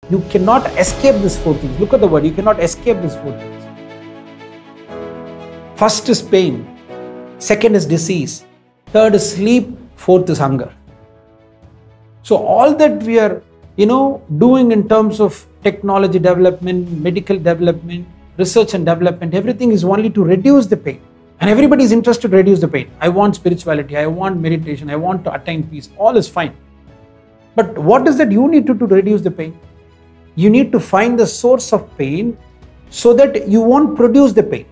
You cannot escape these four things. Look at the word, you cannot escape these four things. First is pain, second is disease, third is sleep, fourth is hunger. So all that we are, doing in terms of technology development, medical development, research and development, everything is only to reduce the pain. And everybody is interested to reduce the pain. I want spirituality, I want meditation, I want to attain peace. All is fine. But what is that you need to do to reduce the pain? You need to find the source of pain so that you won't produce the pain.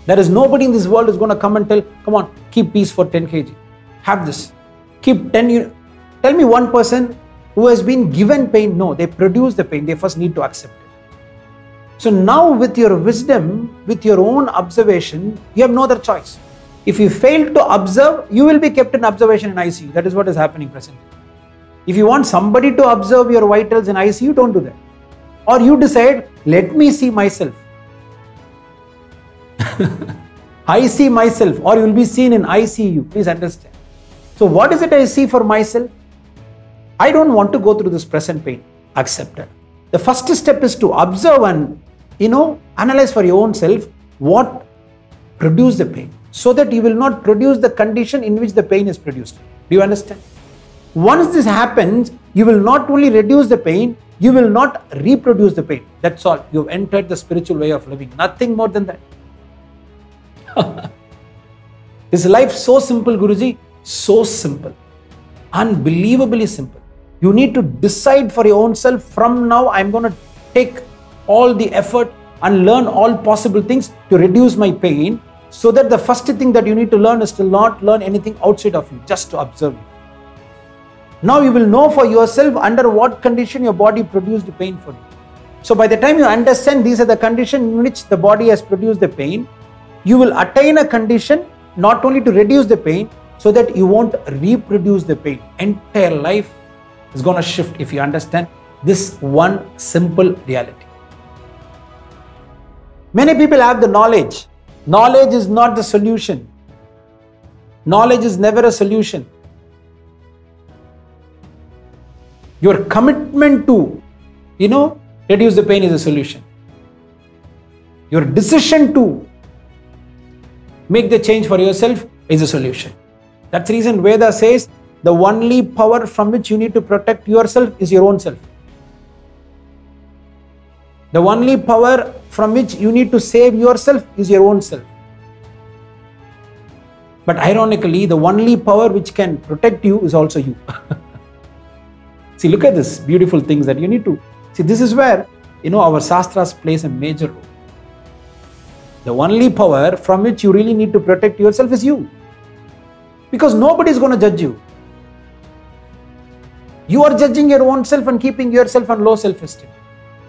There is nobody in this world who's going to come and tell, come on, keep peace for 10 kg. Have this. Keep 10. Tell me one person who has been given pain. No, they produce the pain. They first need to accept it. So now with your wisdom, with your own observation, you have no other choice. If you fail to observe, you will be kept in observation in ICU. That is what is happening presently. If you want somebody to observe your vitals in ICU, don't do that. Or you decide, let me see myself. I see myself, or you will be seen in ICU. Please understand. So what is it I see for myself? I don't want to go through this present pain. Accept it. The first step is to observe and, analyze for your own self what produced the pain, so that you will not produce the condition in which the pain is produced. Do you understand? Once this happens, you will not only reduce the pain, you will not reproduce the pain. That's all. You've entered the spiritual way of living. Nothing more than that. Is life so simple, Guruji? So simple. Unbelievably simple. You need to decide for your own self, from now I'm going to take all the effort and learn all possible things to reduce my pain, so that the first thing that you need to learn is to not learn anything outside of you, just to observe you. Now you will know for yourself under what condition your body produced the pain for you. So by the time you understand these are the conditions in which the body has produced the pain, you will attain a condition not only to reduce the pain, so that you won't reproduce the pain. Entire life is going to shift if you understand this one simple reality. Many people have the knowledge. Knowledge is not the solution. Knowledge is never a solution. Your commitment to, reduce the pain is a solution. Your decision to make the change for yourself is a solution. That's the reason Veda says the only power from which you need to protect yourself is your own self. The only power from which you need to save yourself is your own self. But ironically, the only power which can protect you is also you. See, look at this beautiful things that you need to see. This is where, our Shastras plays a major role. The only power from which you really need to protect yourself is you. Because nobody is going to judge you. You are judging your own self and keeping yourself on low self-esteem.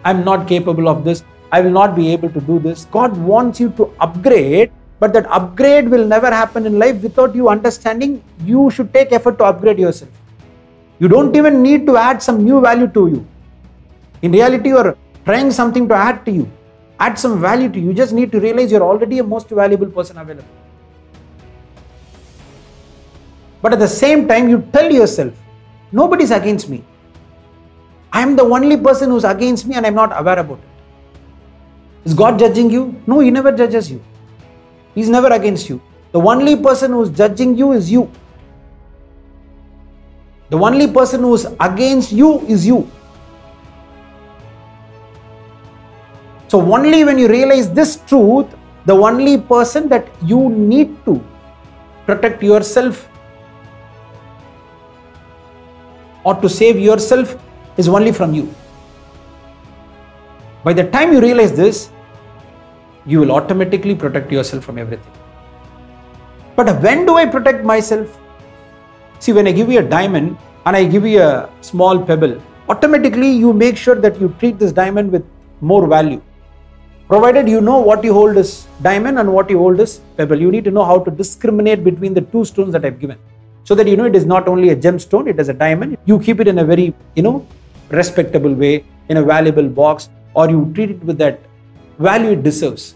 I'm not capable of this. I will not be able to do this. God wants you to upgrade, but that upgrade will never happen in life without you understanding you should take effort to upgrade yourself. You don't even need to add some new value to you. In reality, you are trying something to add to you. Add some value to you. You just need to realize you're already a most valuable person available. But at the same time, you tell yourself, nobody's against me. I am the only person who's against me and I'm not aware about it. Is God judging you? No, He never judges you. He's never against you. The only person who's judging you is you. The only person who's against you is you. So only when you realize this truth, the only person that you need to protect yourself or to save yourself is only from you. By the time you realize this, you will automatically protect yourself from everything. But when do I protect myself? See, when I give you a diamond and I give you a small pebble, automatically you make sure that you treat this diamond with more value. Provided you know what you hold is diamond and what you hold is pebble. You need to know how to discriminate between the two stones that I've given. So that it is not only a gemstone, it is a diamond. You keep it in a very, respectable way, in a valuable box, or you treat it with that value it deserves.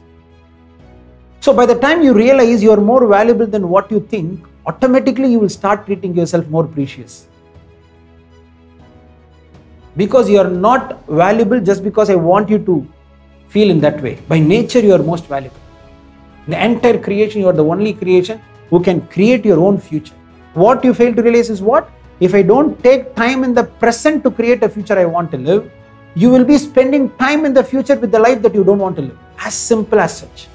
So by the time you realize you are more valuable than what you think, automatically you will start treating yourself more precious. Because you are not valuable just because I want you to feel in that way. By nature, you are most valuable. In the entire creation, you are the only creation who can create your own future. What you fail to realize is what? If I don't take time in the present to create a future I want to live, you will be spending time in the future with the life that you don't want to live. As simple as such.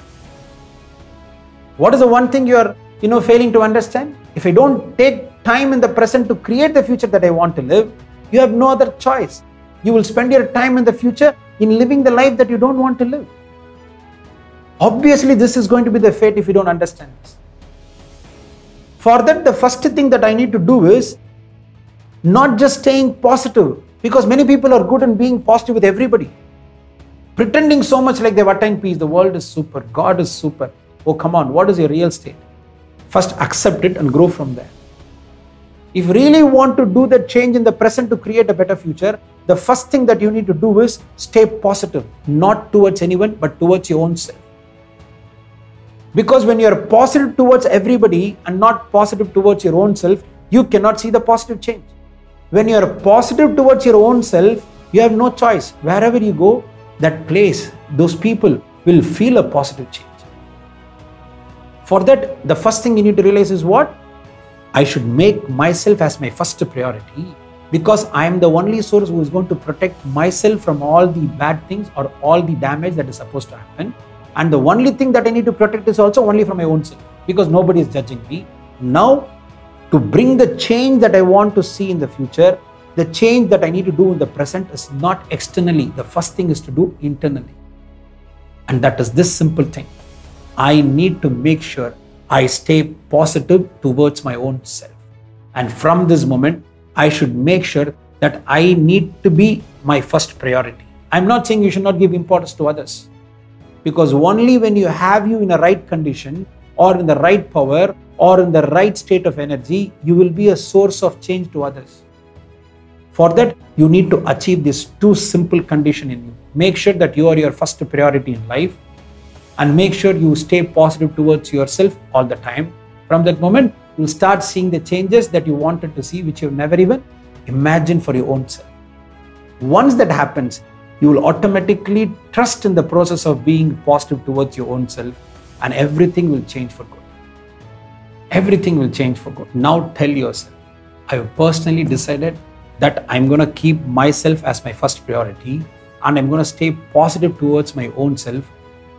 What is the one thing you are failing to understand? If I don't take time in the present to create the future that I want to live, you have no other choice. You will spend your time in the future in living the life that you don't want to live. Obviously, this is going to be the fate if you don't understand this. For that, the first thing that I need to do is not just staying positive, because many people are good in being positive with everybody. Pretending so much like they've attained peace. The world is super. God is super. Oh, come on. What is your real state? First, accept it and grow from there. If you really want to do that change in the present to create a better future, the first thing that you need to do is stay positive, not towards anyone, but towards your own self. Because when you are positive towards everybody and not positive towards your own self, you cannot see the positive change. When you are positive towards your own self, you have no choice. Wherever you go, that place, those people will feel a positive change. For that, the first thing you need to realize is what? I should make myself as my first priority, because I am the only source who is going to protect myself from all the bad things or all the damage that is supposed to happen. And the only thing that I need to protect is also only from my own self, because nobody is judging me. Now, to bring the change that I want to see in the future, the change that I need to do in the present is not externally. The first thing is to do internally. And that is this simple thing. I need to make sure I stay positive towards my own self. And from this moment, I should make sure that I need to be my first priority. I'm not saying you should not give importance to others. Because only when you have you in a right condition or in the right power or in the right state of energy, you will be a source of change to others. For that, you need to achieve these two simple conditions in you. Make sure that you are your first priority in life, and make sure you stay positive towards yourself all the time. From that moment, you'll start seeing the changes that you wanted to see, which you've never even imagined for your own self. Once that happens, you will automatically trust in the process of being positive towards your own self, and everything will change for good. Everything will change for good. Now tell yourself, I have personally decided that I'm going to keep myself as my first priority, and I'm going to stay positive towards my own self.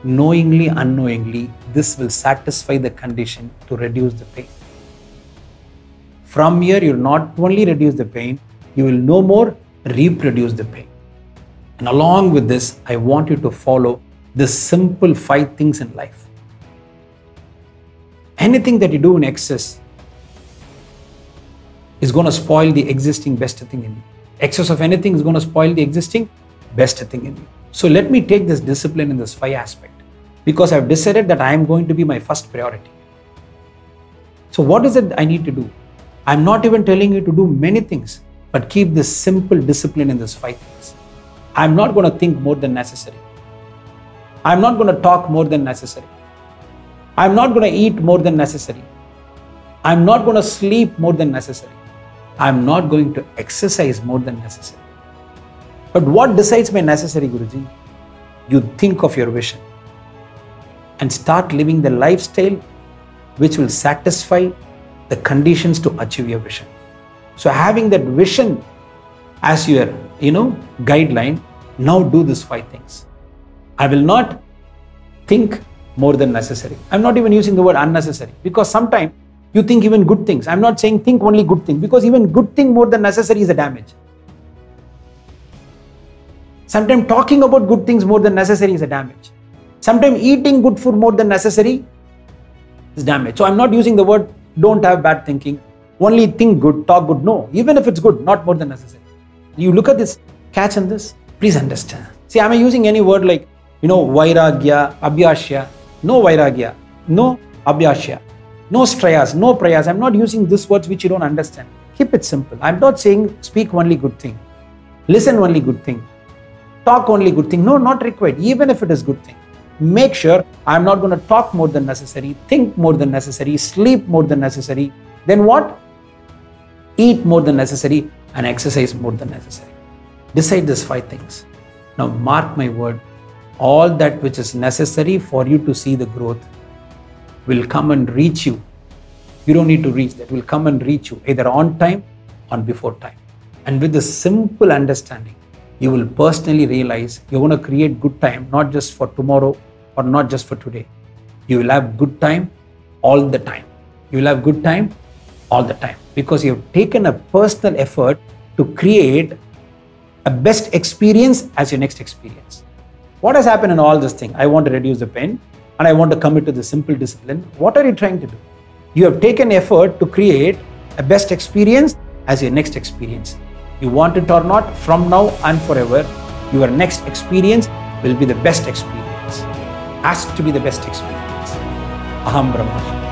Knowingly, unknowingly, this will satisfy the condition to reduce the pain. From here, you will not only reduce the pain, you will no more reproduce the pain. And along with this, I want you to follow the simple 5 things in life. Anything that you do in excess is going to spoil the existing best thing in you. Excess of anything is going to spoil the existing best thing in you. So let me take this discipline in this 5 aspect, because I've decided that I am going to be my first priority. So what is it I need to do? I'm not even telling you to do many things, but keep this simple discipline in this 5 things. I'm not going to think more than necessary. I'm not going to talk more than necessary. I'm not going to eat more than necessary. I'm not going to sleep more than necessary. I'm not going to exercise more than necessary. But what decides my necessary, Guruji? You think of your vision and start living the lifestyle which will satisfy the conditions to achieve your vision. So having that vision as your, guideline, now do these 5 things. I will not think more than necessary. I'm not even using the word unnecessary, because sometimes you think even good things. I'm not saying think only good things, because even good thing more than necessary is a damage. Sometimes talking about good things more than necessary is a damage. Sometimes eating good food more than necessary is damage. So I'm not using the word don't have bad thinking, only think good, talk good. No, even if it's good, not more than necessary. You look at this, catch on this, please understand. See, am I using any word like, vairagya, abhyasya? No vairagya, no abhyasya, no strayas, no prayas. I'm not using these words which you don't understand. Keep it simple. I'm not saying speak only good thing, listen only good thing, talk only good thing. No, not required, even if it is good thing. Make sure I'm not going to talk more than necessary, think more than necessary, sleep more than necessary. Then what? Eat more than necessary and exercise more than necessary. Decide these 5 things. Now mark my word, all that which is necessary for you to see the growth will come and reach you. You don't need to reach, that will come and reach you either on time or before time. And with this simple understanding, you will personally realize you're going to create good time, not just for tomorrow or not just for today. You will have good time all the time. You will have good time all the time because you have taken a personal effort to create a best experience as your next experience. What has happened in all this thing? I want to reduce the pain and I want to commit to the simple discipline. What are you trying to do? You have taken effort to create a best experience as your next experience. You want it or not, from now and forever, your next experience will be the best experience. Has to be the best experience. Aham Brahmasmi.